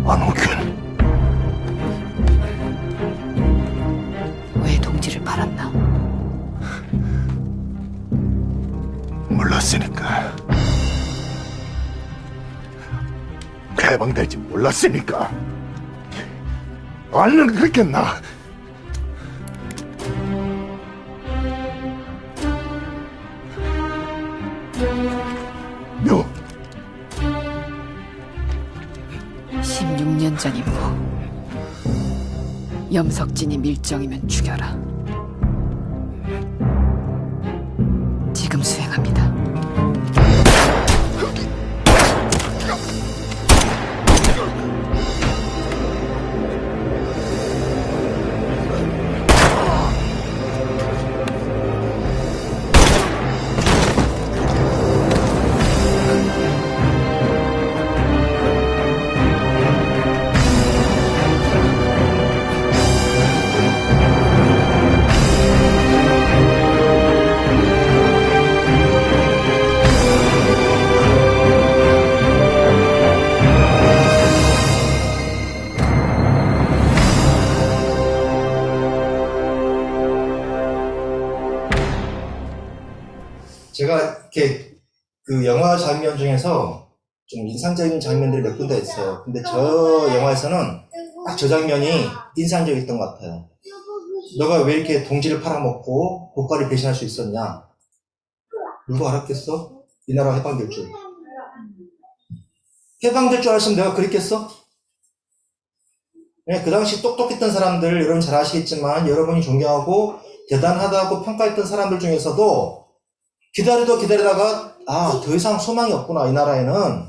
안호균, 왜 동지를 팔았나? 몰랐으니까. 해방될지 몰랐으니까. 알면 그랬겠나? 묘, 16년 전 임무. 염석진이 밀정이면 죽여라. 지금 수행합니다. 제가 이렇게 그 영화 장면 중에서 좀 인상적인 장면들이 몇 군데 있어요. 근데 저 영화에서는 딱 저 장면이 인상적이었던 것 같아요. 너가 왜 이렇게 동지를 팔아먹고 국가를 배신할 수 있었냐? 누가 알았겠어? 이 나라 해방될 줄. 해방될 줄 알았으면 내가 그랬겠어? 네, 그 당시 똑똑했던 사람들 여러분 잘 아시겠지만 여러분이 존경하고 대단하다고 평가했던 사람들 중에서도 기다리다가 더 이상 소망이 없구나. 이 나라에는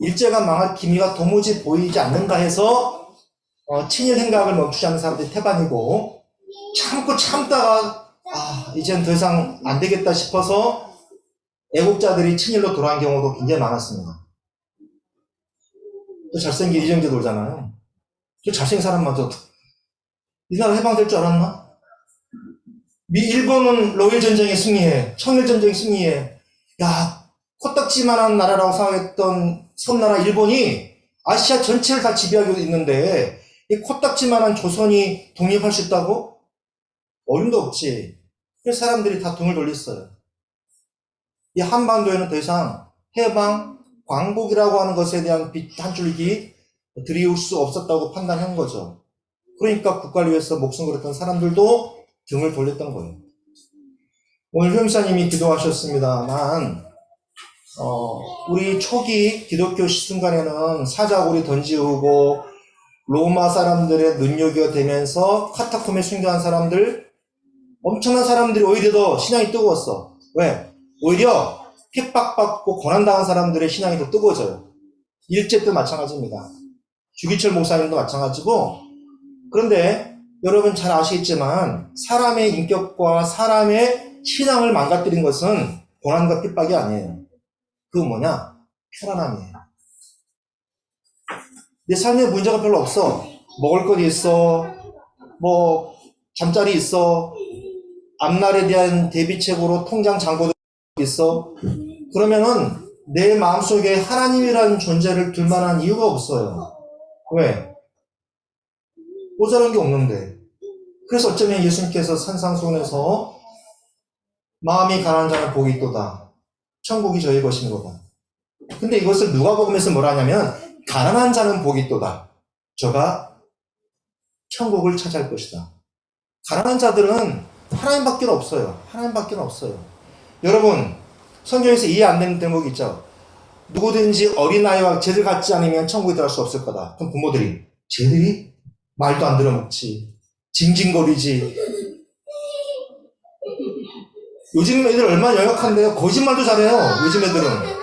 일제가 망할 기미가 도무지 보이지 않는다 해서 친일 행각을 멈추지 않는 사람들이 태반이고, 참다가 이젠 더 이상 안 되겠다 싶어서 애국자들이 친일로 돌아간 경우도 굉장히 많았습니다. 또 잘생긴 이정재 돌잖아요. 저 잘생긴 사람마저 이 나라 해방될 줄 알았나? 일본은 러일 전쟁에 승리해. 청일 전쟁에 승리해. 야, 코딱지만한 나라라고 생각했던 섬나라 일본이 아시아 전체를 다 지배하고 있는데 이 코딱지만한 조선이 독립할 수 있다고? 어림도 없지. 그래서 사람들이 다 등을 돌렸어요. 이 한반도에는 더 이상 해방, 광복이라고 하는 것에 대한 빛 한 줄기 들이울 수 없었다고 판단한 거죠. 그러니까 국가를 위해서 목숨 걸었던 사람들도 등을 돌렸던 거예요. 오늘 효임사님이 기도하셨습니다만 우리 초기 기독교 시순간에는 사자고리 던지우고 로마 사람들의 능력이 되면서 카타콤에 순교한 사람들, 엄청난 사람들이 오히려 더 신앙이 뜨거웠어. 왜? 오히려 핍박받고 고난당한 사람들의 신앙이 더 뜨거워져요. 일제 때 마찬가지입니다. 주기철 목사님도 마찬가지고. 그런데 여러분 잘 아시겠지만 사람의 인격과 사람의 신앙을 망가뜨린 것은 고난과 핍박이 아니에요. 그건 뭐냐? 편안함이에요. 내 삶에 문제가 별로 없어. 먹을 것 있어. 잠자리 있어. 앞날에 대한 대비책으로 통장 잔고도 있어. 그러면은 내 마음속에 하나님이라는 존재를 둘 만한 이유가 없어요. 왜? 모자란 게 없는데. 그래서 어쩌면 예수님께서 산상수훈에서 마음이 가난한 자는 복이 있도다. 천국이 저희 것이로다. 근데 이것을 누가복음에서 뭐라 하냐면 가난한 자는 복이 있도다. 저가 천국을 차지할 것이다. 가난한 자들은 하나님밖에 없어요. 하나님밖에 없어요. 여러분, 성경에서 이해 안 되는 대목이 있죠. 누구든지 어린아이와 쟤들 같지 않으면 천국에 들어갈 수 없을 거다. 그럼 부모들이 쟤들이 말도 안 들어먹지. 징징거리지. 요즘 애들 얼마나 영역한데요. 거짓말도 잘해요. 요즘 애들은.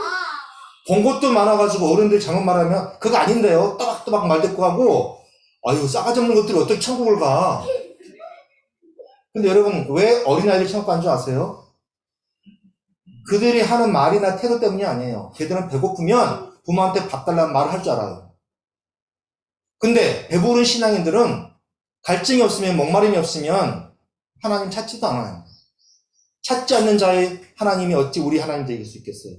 본 것도 많아가지고 어른들이 잘못 말하면 그거 아닌데요. 또박또박 말대꾸하고 아유 싸가지 없는 것들이 어떻게 천국을 가. 근데 여러분 왜 어린아이들이 천국 간 줄 아세요? 그들이 하는 말이나 태도 때문이 아니에요. 걔들은 배고프면 부모한테 밥 달라는 말을 할 줄 알아요. 근데 배부른 신앙인들은 갈증이 없으면 목마름이 없으면 하나님 찾지도 않아요. 찾지 않는 자의 하나님이 어찌 우리 하나님 되실 수 있겠어요?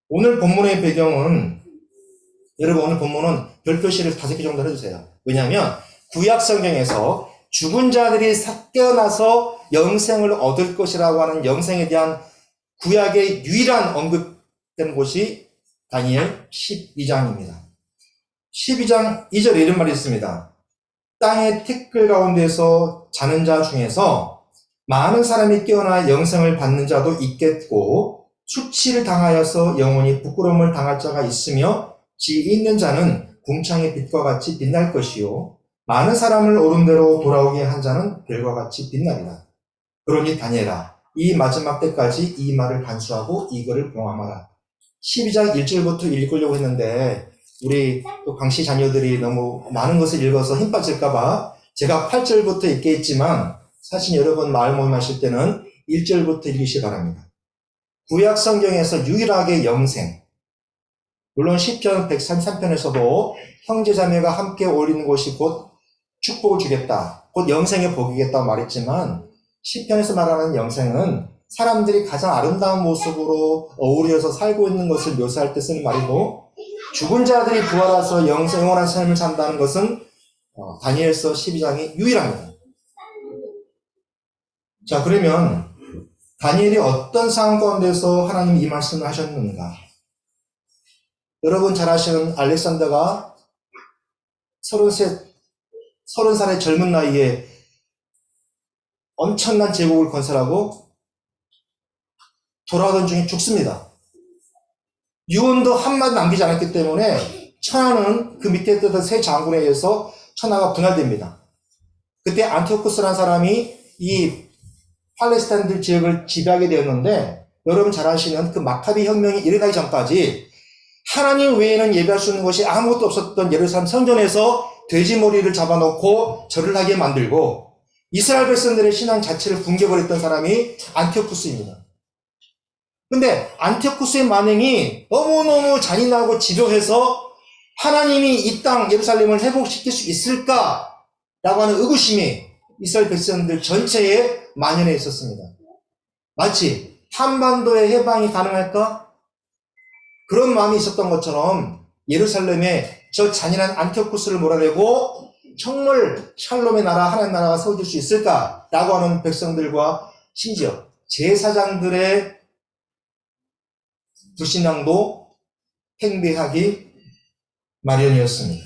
오늘 본문의 배경은 여러분 오늘 본문은 별표시를 5개 정도 해주세요. 왜냐하면 구약 성경에서 죽은 자들이 깨어나서 영생을 얻을 것이라고 하는 영생에 대한 구약의 유일한 언급된 곳이 다니엘 12장입니다. 12장 2절에 이런 말이 있습니다. 땅의 티끌 가운데서 자는 자 중에서 많은 사람이 깨어나 영생을 받는 자도 있겠고 수치를 당하여서 영원히 부끄러움을 당할 자가 있으며 지혜 있는 자는 궁창의 빛과 같이 빛날 것이요 많은 사람을 옳은 대로 돌아오게 한 자는 별과 같이 빛나리라. 그러니 다니엘아 이 마지막 때까지 이 말을 간수하고 이거를 봉함하라. 12장 1절부터 읽으려고 했는데 우리 또 강씨 자녀들이 너무 많은 것을 읽어서 힘 빠질까봐 제가 8절부터 읽게 했지만 사실 여러분 마을 모임하실 때는 1절부터 읽으시기 바랍니다. 구약 성경에서 유일하게 영생, 물론 시편 133편에서도 형제자매가 함께 어울리는 곳이 곧 축복을 주겠다, 곧 영생의 복이겠다고 말했지만 시편에서 말하는 영생은 사람들이 가장 아름다운 모습으로 어우러져 살고 있는 것을 묘사할 때 쓰는 말이고 죽은 자들이 부활해서 영원한 삶을 산다는 것은 다니엘서 12장이 유일합니다. 자, 그러면 다니엘이 어떤 상황 가운데서 하나님이 이 말씀을 하셨는가? 여러분 잘 아시는 알렉산더가 30살의 젊은 나이에 엄청난 제국을 건설하고 돌아가던 중에 죽습니다. 유언도 한마디 남기지 않았기 때문에 천하는 그 밑에 있던 세 장군에 의해서 천하가 분할됩니다. 그때 안티오쿠스라는 사람이 이 팔레스타인들 지역을 지배하게 되었는데 여러분 잘 아시는 그 마카비 혁명이 일어나기 전까지 하나님 외에는 예배할 수 있는 것이 아무것도 없었던 예루살렘 성전에서 돼지 머리를 잡아놓고 절을 하게 만들고 이스라엘 백성들의 신앙 자체를 붕괴버렸던 사람이 안티오쿠스입니다. 근데 안티오쿠스의 만행이 너무너무 잔인하고 집요해서 하나님이 이 땅 예루살렘을 회복시킬 수 있을까라고 하는 의구심이 이스라엘 백성들 전체에 만연해 있었습니다. 마치 한반도의 해방이 가능할까? 그런 마음이 있었던 것처럼 예루살렘에 저 잔인한 안티오쿠스를 몰아내고 정말 샬롬의 나라, 하나님 나라가 세워질 수 있을까라고 하는 백성들과 심지어 제사장들의 불신앙도 팽배하기 마련이었습니다.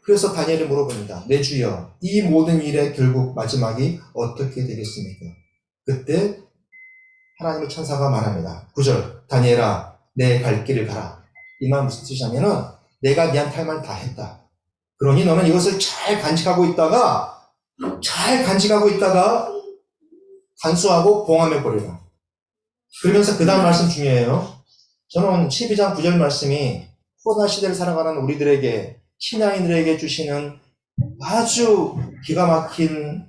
그래서 다니엘이 물어봅니다. 내 주여, 이 모든 일의 결국 마지막이 어떻게 되겠습니까? 그때 하나님의 천사가 말합니다. 9절, 다니엘아, 내 갈 길을 가라. 이 말 무슨 뜻이냐면은 내가 네한테 할 말 다 했다. 그러니 너는 이것을 잘 간직하고 있다가 간수하고 봉함해 버리라. 그러면서 그 다음 말씀 중요해요. 저는 12장 9절 말씀이 코로나 시대를 살아가는 우리들에게, 신앙인들에게 주시는 아주 기가 막힌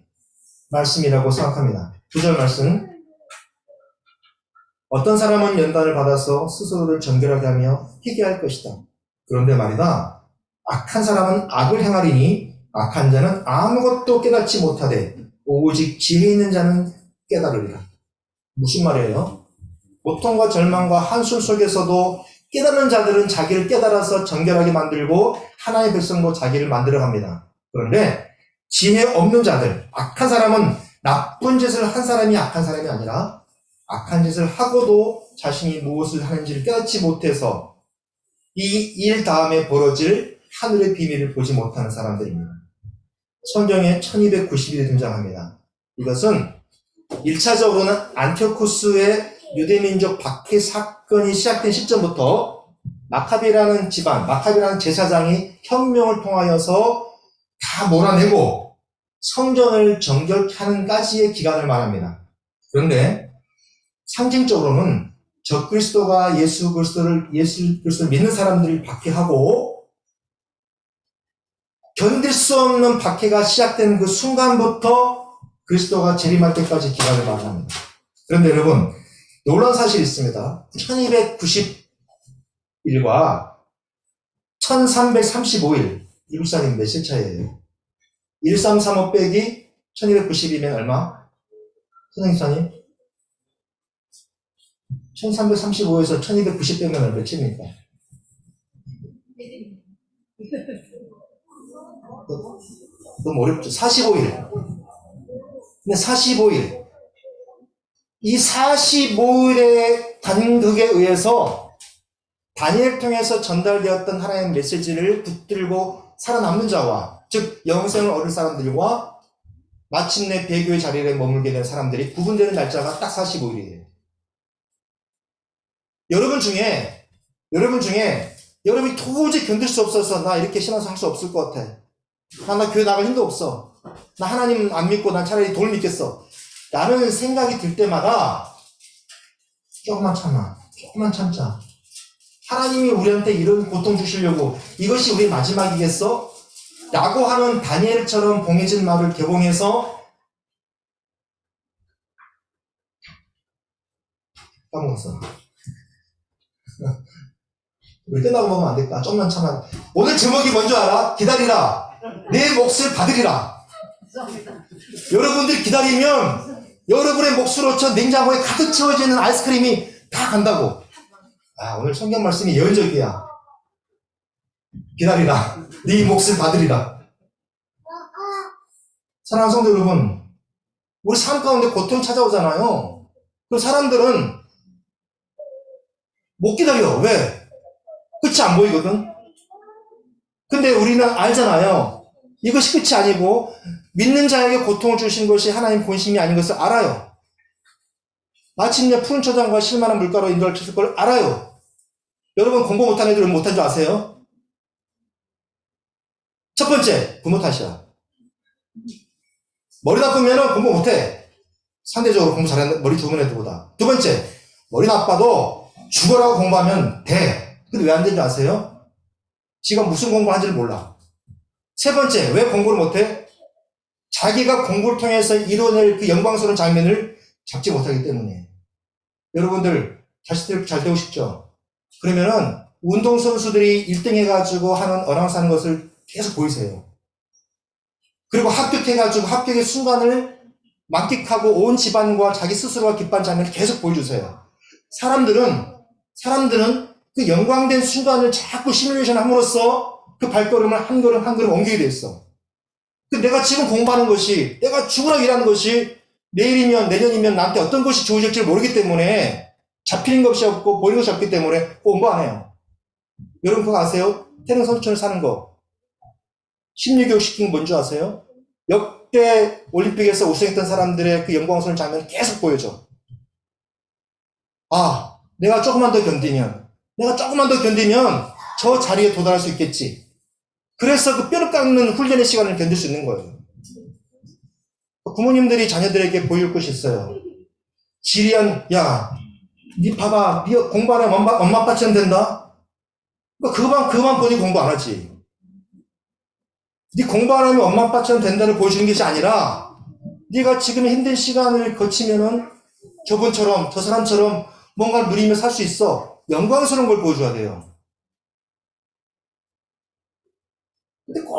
말씀이라고 생각합니다. 9절 말씀. 어떤 사람은 연단을 받아서 스스로를 정결하게 하며 희귀할 것이다. 그런데 말이다. 악한 사람은 악을 행하리니 악한 자는 아무것도 깨닫지 못하되 오직 지혜 있는 자는 깨달으리라. 무슨 말이에요? 고통과 절망과 한숨 속에서도 깨닫는 자들은 자기를 깨달아서 정결하게 만들고 하나님의 백성도 자기를 만들어갑니다. 그런데 지혜 없는 자들, 악한 사람은 나쁜 짓을 한 사람이 악한 사람이 아니라 악한 짓을 하고도 자신이 무엇을 하는지를 깨닫지 못해서 이 일 다음에 벌어질 하늘의 비밀을 보지 못하는 사람들입니다. 성경에 1290일이 등장합니다. 이것은 1차적으로는 안티오쿠스의 유대민족 박해 사건이 시작된 시점부터 마카비라는 집안, 마카비라는 제사장이 혁명을 통하여서 다 몰아내고 성전을 정결케 하는까지의 기간을 말합니다. 그런데 상징적으로는 적그리스도가 예수 그리스도를 믿는 사람들을 박해하고 견딜 수 없는 박해가 시작된 그 순간부터 그리스도가 재림할 때까지 기간을 말합니다. 그런데 여러분, 놀라운 사실이 있습니다. 1290일과 1335일, 이국 사님 며칠 차이예요? 1335 빼기 1290이면 얼마? 선생님 사님? 1335에서 1290 빼면 몇입니까? 너무 어렵죠. 45일. 근데 45일. 이 45일의 간극에 의해서 다니엘 통해서 전달되었던 하나님의 메시지를 붙들고 살아남는 자와, 즉 영생을 얻을 사람들과 마침내 배교의 자리에 머물게 된 사람들이 구분되는 날짜가 딱 45일이에요. 여러분 중에 여러분이 도저히 견딜 수 없어서 나 이렇게 신앙생활 할 수 없을 것 같아. 나 교회 나갈 힘도 없어. 나 하나님 안 믿고 난 차라리 돌 믿겠어. 라는 생각이 들 때마다 조금만 참자. 하나님이 우리한테 이런 고통 주시려고 이것이 우리 마지막이겠어? 라고 하는 다니엘처럼 봉해진 말을 개봉해서 까먹었어. 왜 끝나고 보면 안 될까? 좀만 참아. 오늘 제목이 뭔지 알아? 기다리라. 내 몫을 받으리라. 여러분들 기다리면 여러분의 몫으로 저 냉장고에 가득 채워지는 아이스크림이 다 간다고. 오늘 성경 말씀이 예언적이야. 기다리라. 네 몫을 받으리라. 사랑하는 성도 여러분, 우리 삶 가운데 고통 찾아오잖아요. 그 사람들은 못 기다려. 왜? 끝이 안 보이거든. 근데 우리는 알잖아요. 이것이 끝이 아니고 믿는 자에게 고통을 주신 것이 하나님 본심이 아닌 것을 알아요. 마침내 푸른 초장과 실만한 물가로 인도를 쳤을 걸 알아요. 여러분 공부 못한 애들은 못한 줄 아세요? 첫 번째, 부모 탓이야. 머리 나쁘면 공부 못해. 상대적으로 공부 잘하는 머리 좋은 애들보다. 두 번째, 머리 나빠도 죽어라고 공부하면 돼. 근데 왜 안 되는 줄 아세요? 지가 무슨 공부하는지를 몰라. 세 번째, 왜 공부를 못해? 자기가 공부를 통해서 이뤄낼 그 영광스러운 장면을 잡지 못하기 때문에. 여러분들 자식들 잘 되고 싶죠? 그러면은 운동선수들이 1등 해가지고 하는 어랑사는 것을 계속 보이세요. 그리고 합격해가지고 합격의 순간을 만끽하고 온 집안과 자기 스스로가 기뻐하는 장면을 계속 보여주세요. 사람들은 그 영광된 순간을 자꾸 시뮬레이션 함으로써 그 발걸음을 한 걸음 한 걸음 옮기게 돼 있어. 내가 지금 공부하는 것이, 내가 죽으라고 일하는 것이 내일이면 내년이면 나한테 어떤 것이 좋아질지 모르기 때문에 잡히는 것이 없고 보이는 것이 없기 때문에 공부 안 해요. 여러분 그거 아세요? 태릉 선수촌을 사는 거. 심리교육 시킨 게 뭔지 아세요? 역대 올림픽에서 우승했던 사람들의 그 영광스러운 장면을 계속 보여줘. 내가 조금만 더 견디면 저 자리에 도달할 수 있겠지. 그래서 그 뼈를 깎는 훈련의 시간을 견딜 수 있는 거예요. 부모님들이 자녀들에게 보여줄 것이 있어요. 지리한, 니 봐봐, 니 공부 안 하면 엄마 아빠처럼 된다? 그만 보니 공부 안 하지. 니 공부 안 하면 엄마 아빠처럼 된다를 보여주는 것이 아니라, 니가 지금 힘든 시간을 거치면은 저분처럼, 저 사람처럼 뭔가를 누리며 살 수 있어. 영광스러운 걸 보여줘야 돼요. 근데 꼭,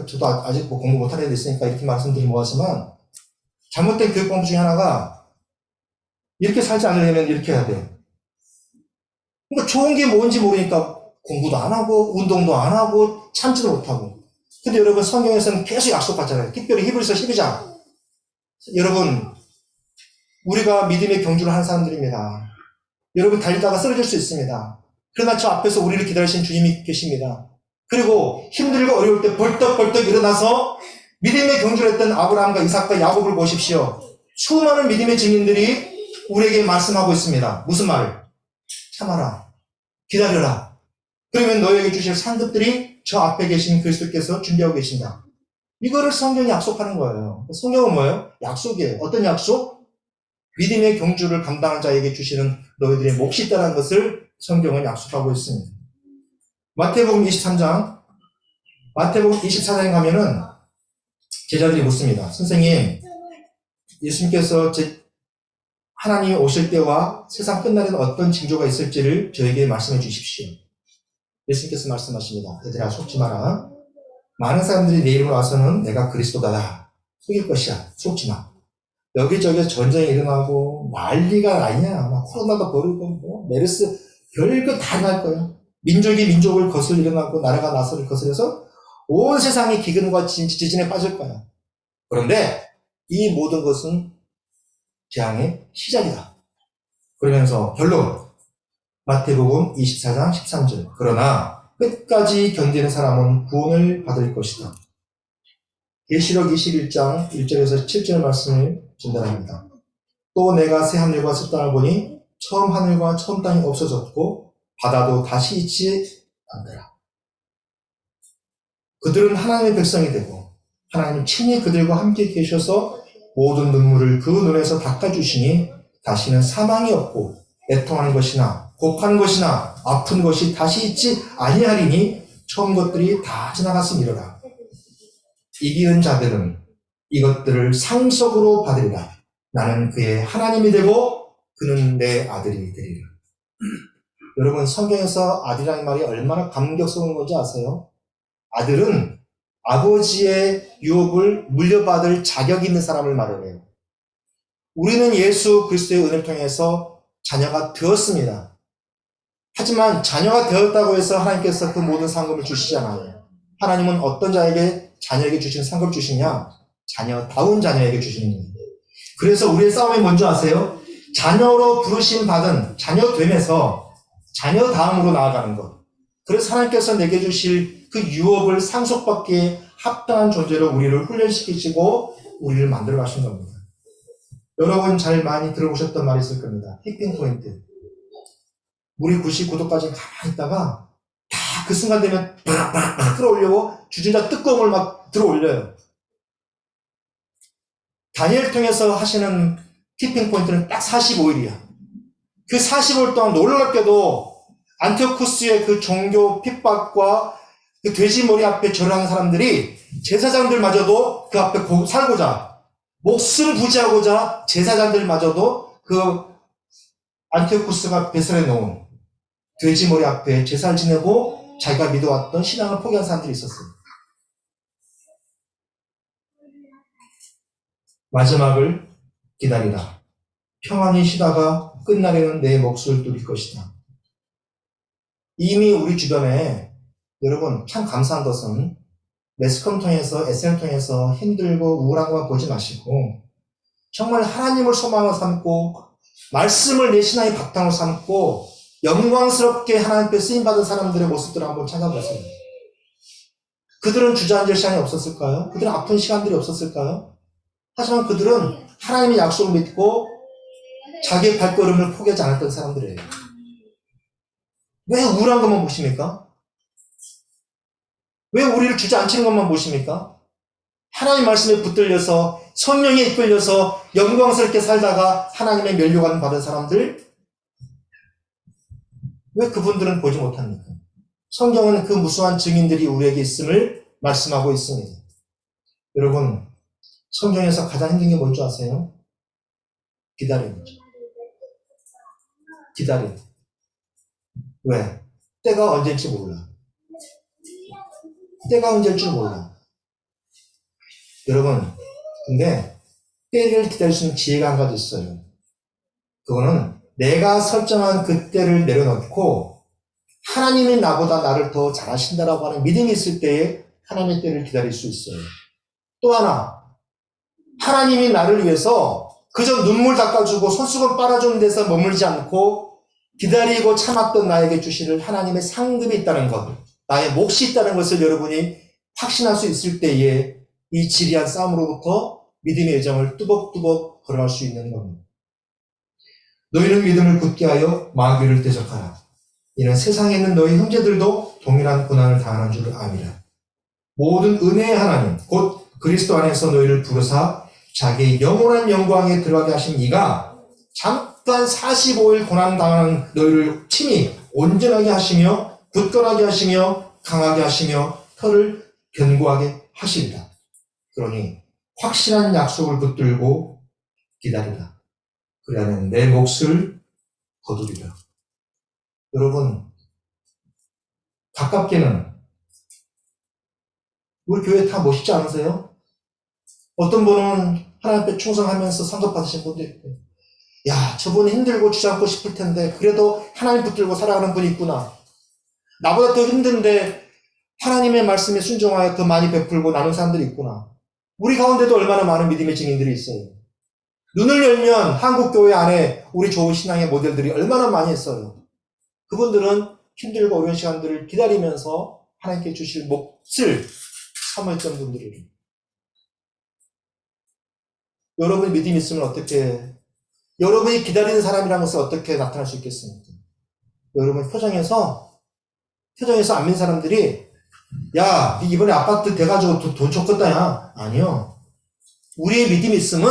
저도 아직 공부 못하는 애도 있으니까 이렇게 말씀드리면 뭐하지만, 잘못된 교육 방법 중에 하나가, 이렇게 살지 않으려면 이렇게 해야 돼. 그러니까 좋은 게 뭔지 모르니까 공부도 안 하고, 운동도 안 하고, 참지도 못하고. 근데 여러분 성경에서는 계속 약속받잖아요. 특별히 히브리서 12장. 여러분, 우리가 믿음의 경주를 하는 사람들입니다. 여러분 달리다가 쓰러질 수 있습니다. 그러나 저 앞에서 우리를 기다리신 주님이 계십니다. 그리고 힘들고 어려울 때 벌떡벌떡 일어나서 믿음의 경주를 했던 아브라함과 이삭과 야곱을 보십시오. 수많은 믿음의 증인들이 우리에게 말씀하고 있습니다. 무슨 말을? 참아라. 기다려라. 그러면 너에게 주실 상급들이 저 앞에 계신 그리스도께서 준비하고 계신다. 이거를 성경이 약속하는 거예요. 성경은 뭐예요? 약속이에요. 어떤 약속? 믿음의 경주를 감당한 자에게 주시는 너희들의 몫이 있다는 것을 성경은 약속하고 있습니다. 마태복음 23장, 마태복음 24장에 가면은 제자들이 묻습니다. 선생님, 예수님께서 하나님이 오실 때와 세상 끝날에는 어떤 징조가 있을지를 저에게 말씀해 주십시오. 예수님께서 말씀하십니다. 얘들아 속지 마라. 많은 사람들이 내 이름으로 와서는 내가 그리스도다. 속일 것이야. 속지 마. 여기저기 전쟁이 일어나고 난리가 아니야. 막 코로나도 벌이고 메르스 별거 다 날 거야. 민족이 민족을 거슬 일어나고 나라가 나라를 거슬려서 온 세상이 기근과 지진에 빠질 거야. 그런데 이 모든 것은 재앙의 시작이다. 그러면서 결론, 마태복음 24장 13절. 그러나 끝까지 견디는 사람은 구원을 받을 것이다. 계시록 21장 1절에서 7절 말씀을 전달합니다. 또 내가 새 하늘과 새 땅을 보니 처음 하늘과 처음 땅이 없어졌고 바다도 다시 있지 않더라. 그들은 하나님의 백성이 되고 하나님 친히 그들과 함께 계셔서 모든 눈물을 그 눈에서 닦아주시니 다시는 사망이 없고 애통하는 것이나 곡하는 것이나 아픈 것이 다시 있지 아니하리니 처음 것들이 다 지나갔음이로라. 이기는 자들은 이것들을 상속으로 받으리라. 나는 그의 하나님이 되고 그는 내 아들이 되리라. 여러분, 성경에서 아들이라는 말이 얼마나 감격스러운 건지 아세요? 아들은 아버지의 유업을 물려받을 자격이 있는 사람을 말해요. 우리는 예수 그리스도의 은혜를 통해서 자녀가 되었습니다. 하지만 자녀가 되었다고 해서 하나님께서 그 모든 상급을 주시잖아요. 하나님은 어떤 자녀에게 주시는 상급을 주시냐? 자녀다운 자녀에게 주시는 겁니다. 그래서 우리의 싸움이 뭔지 아세요? 자녀로 부르심 받은 자녀됨에서 자녀다움으로 나아가는 것. 그래서 하나님께서 내게 주실 그 유업을 상속받기에 합당한 존재로 우리를 훈련시키시고 우리를 만들어 가신 겁니다. 여러분 잘 많이 들어보셨던 말이 있을 겁니다. 티핑 포인트. 물이 99도까지 가만히 있다가 다 그 순간 되면 팍팍팍 끌어올려고 주진자 뚜껑을 막 들어올려요. 다니엘 통해서 하시는 티핑 포인트는 딱 45일이야. 그 45일 동안 놀랍게도 안티오쿠스의 그 종교 핍박과 그 돼지 머리 앞에 절을 하는 사람들이 제사장들마저도 그 앞에 살고자 목숨 부지하고자 제사장들마저도 그 안티오쿠스가 배설해 놓은 돼지 머리 앞에 제사를 지내고 자기가 믿어왔던 신앙을 포기한 사람들이 있었어요. 마지막을 기다리라. 평안히 쉬다가 끝날에는 내 몫을 누릴 것이다. 이미 우리 주변에 여러분 참 감사한 것은 매스컴 통해서 SN을 통해서 힘들고 우울한 것만 보지 마시고 정말 하나님을 소망으로 삼고 말씀을 내 신앙의 바탕으로 삼고 영광스럽게 하나님께 쓰임받은 사람들의 모습들을 한번 찾아보세요. 그들은 주저앉을 시간이 없었을까요? 그들은 아픈 시간들이 없었을까요? 하지만 그들은 하나님의 약속을 믿고 자기의 발걸음을 포기하지 않았던 사람들이에요. 왜 우울한 것만 보십니까? 왜 우리를 주저앉히는 것만 보십니까? 하나님 말씀에 붙들려서 성령에 이끌려서 영광스럽게 살다가 하나님의 면류관 받은 사람들, 왜 그분들은 보지 못합니까? 성경은 그 무수한 증인들이 우리에게 있음을 말씀하고 있습니다. 여러분, 성경에서 가장 힘든 게 뭔지 아세요? 기다리는 거죠. 기다리는. 왜? 때가 언제일지 몰라. 때가 언제일 줄 몰라. 여러분, 근데 때를 기다릴 수 있는 지혜가 한 가지 있어요. 그거는 내가 설정한 그 때를 내려놓고 하나님이 나보다 나를 더 잘하신다라고 하는 믿음이 있을 때에 하나님의 때를 기다릴 수 있어요. 또 하나, 하나님이 나를 위해서 그저 눈물 닦아주고 손수건 빨아주는 데서 머물지 않고 기다리고 참았던 나에게 주실 하나님의 상급이 있다는 것, 나의 몫이 있다는 것을 여러분이 확신할 수 있을 때에 이 지리한 싸움으로부터 믿음의 여정을 뚜벅뚜벅 걸어갈 수 있는 겁니다. 너희는 믿음을 굳게 하여 마귀를 대적하라. 이는 세상에 있는 너희 형제들도 동일한 고난을 당하는 줄 아미라. 모든 은혜의 하나님 곧 그리스도 안에서 너희를 부르사 자기의 영원한 영광에 들어가게 하신 이가 잠깐 45일 고난 당하는 너희를 친히 온전하게 하시며 굳건하게 하시며 강하게 하시며 혀를 견고하게 하시리라. 그러니 확실한 약속을 붙들고 기다리라. 그리하면 내 몫을 거두리라. 여러분, 가깝게는 우리 교회 다 멋있지 않으세요? 어떤 분은 하나님 앞에 충성하면서 상급 받으신 분도 있고, 야, 저분은 힘들고 주저앉고 싶을 텐데 그래도 하나님 붙들고 살아가는 분이 있구나. 나보다 더 힘든데 하나님의 말씀에 순종하여 더 많이 베풀고 나눈 사람들이 있구나. 우리 가운데도 얼마나 많은 믿음의 증인들이 있어요. 눈을 열면 한국교회 안에 우리 좋은 신앙의 모델들이 얼마나 많이 있어요. 그분들은 힘들고 어려운 시간들을 기다리면서 하나님께 주실 몫을 삼았던 분들이에요. 여러분이 믿음이 있으면 어떻게, 여러분이 기다리는 사람이라는 것을 어떻게 나타날 수 있겠습니까? 여러분 표정에서 안 믿는 사람들이 야, 네 이번에 아파트 돼가지고 돈 줬겠다, 야. 아니요. 우리의 믿음이 있으면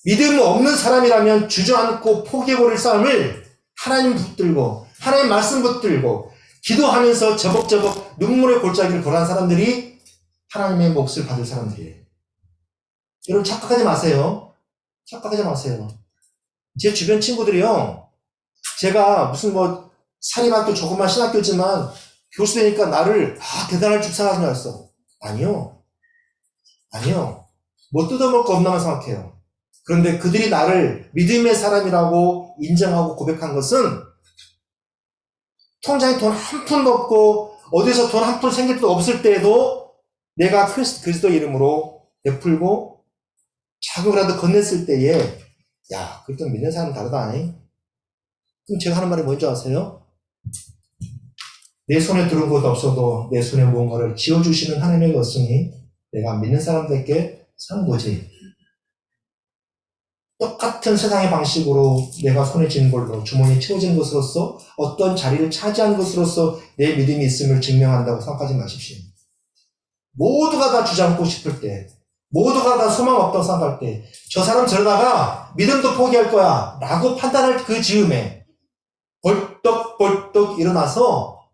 믿음 없는 사람이라면 주저앉고 포기해버릴 싸움을 하나님 붙들고 하나님 말씀 붙들고 기도하면서 저벅저벅 눈물의 골짜기를 걸어간 사람들이 하나님의 몫을 받을 사람들이에요. 여러분 착각하지 마세요. 착각하지 마세요. 제 주변 친구들이요. 제가 무슨 뭐 사립학교 조그만 신학교지만 교수 되니까 나를 대단할 줄 생각하지 말았어. 아니요. 뭐 뜯어먹을 거 없나만 생각해요. 그런데 그들이 나를 믿음의 사람이라고 인정하고 고백한 것은 통장에 돈 한 푼도 없고 어디서 돈 한 푼 생길 도 없을 때에도 내가 그리스도 이름으로 베풀고 자금이라도 건넸을 때에 야, 그래도 믿는 사람 다르다. 그럼 제가 하는 말이 뭔지 아세요? 내 손에 들은 것도 없어도 내 손에 무언가를 쥐어주시는 하나님의 것이니 내가 믿는 사람들께 사는 거지. 똑같은 세상의 방식으로 내가 손에 쥐는 걸로 주머니에 채워지는 것으로서 어떤 자리를 차지한 것으로서 내 믿음이 있음을 증명한다고 생각하지 마십시오. 모두가 다 주저앉고 싶을 때, 모두가 다 소망 없다고 생각할 때, 저 사람 저러다가 믿음도 포기할 거야 라고 판단할 그 즈음에 벌떡벌떡 일어나서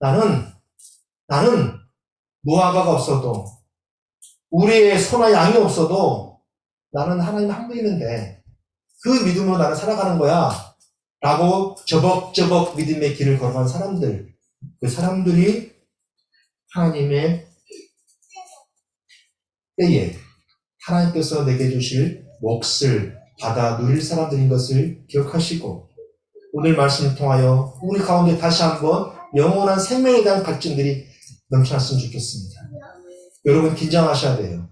나는 무화과가 없어도 우리의 소나 양이 없어도 나는 하나님 한 분이는데 그 믿음으로 나는 살아가는 거야 라고 저벅저벅 믿음의 길을 걸어간 사람들, 그 사람들이 하나님의 때에 하나님께서 내게 주실 몫을 받아 누릴 사람들인 것을 기억하시고 오늘 말씀을 통하여 우리 가운데 다시 한번 영원한 생명에 대한 갈증들이 넘쳐났으면 좋겠습니다. 여러분 긴장하셔야 돼요.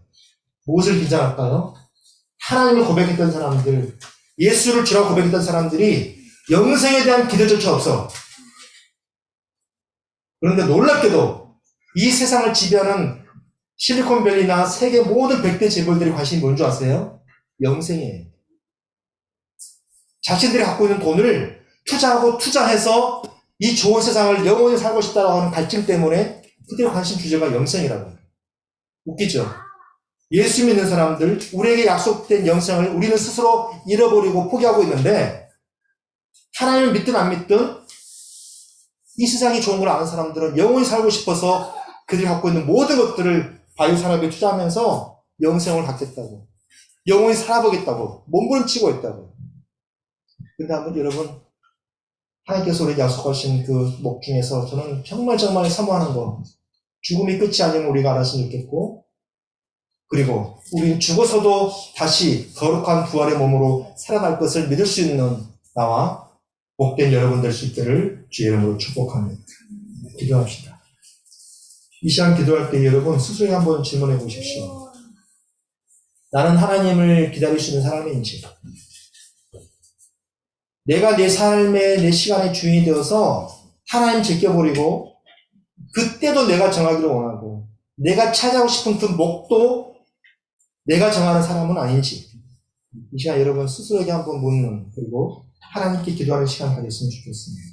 무엇을 긴장할까요? 하나님을 고백했던 사람들, 예수를 주라고 고백했던 사람들이 영생에 대한 기대조차 없어. 그런데 놀랍게도 이 세상을 지배하는 실리콘밸리나 세계 모든 100대 재벌들의 관심이 뭔지 아세요? 영생이에요. 자신들이 갖고 있는 돈을 투자해서 이 좋은 세상을 영원히 살고 싶다고 하는 갈증 때문에 그들의 관심 주제가 영생이라고 해요. 웃기죠? 예수 믿는 사람들, 우리에게 약속된 영생을 우리는 스스로 잃어버리고 포기하고 있는데 하나님을 믿든 안 믿든 이 세상이 좋은 걸 아는 사람들은 영원히 살고 싶어서 그들이 갖고 있는 모든 것들을 바이오 산업에 투자하면서 영생을 갖겠다고, 영원히 살아보겠다고 몸부림치고 있다고. 그런데 한번 여러분, 하나님께서 우리에게 약속하신 그 목 중에서 저는 정말 사모하는 거, 죽음이 끝이 아니면 우리가 알았으면 좋겠고, 그리고 우리는 죽어서도 다시 거룩한 부활의 몸으로 살아갈 것을 믿을 수 있는 나와 복된 여러분 될 수 있기를 주의 이름으로 축복합니다. 기도합시다. 이 시간 기도할 때 여러분 스스로 한번 질문해 보십시오. 나는 하나님을 기다리시는 사람인지, 내가 내 삶의 내 시간의 주인이 되어서 하나님 제껴버리고 그때도 내가 정하기를 원하고 내가 찾아오고 싶은 그 목도 내가 정하는 사람은 아닌지, 이 시간 여러분 스스로에게 한번 묻는, 그리고 하나님께 기도하는 시간 가졌으면 좋겠습니다.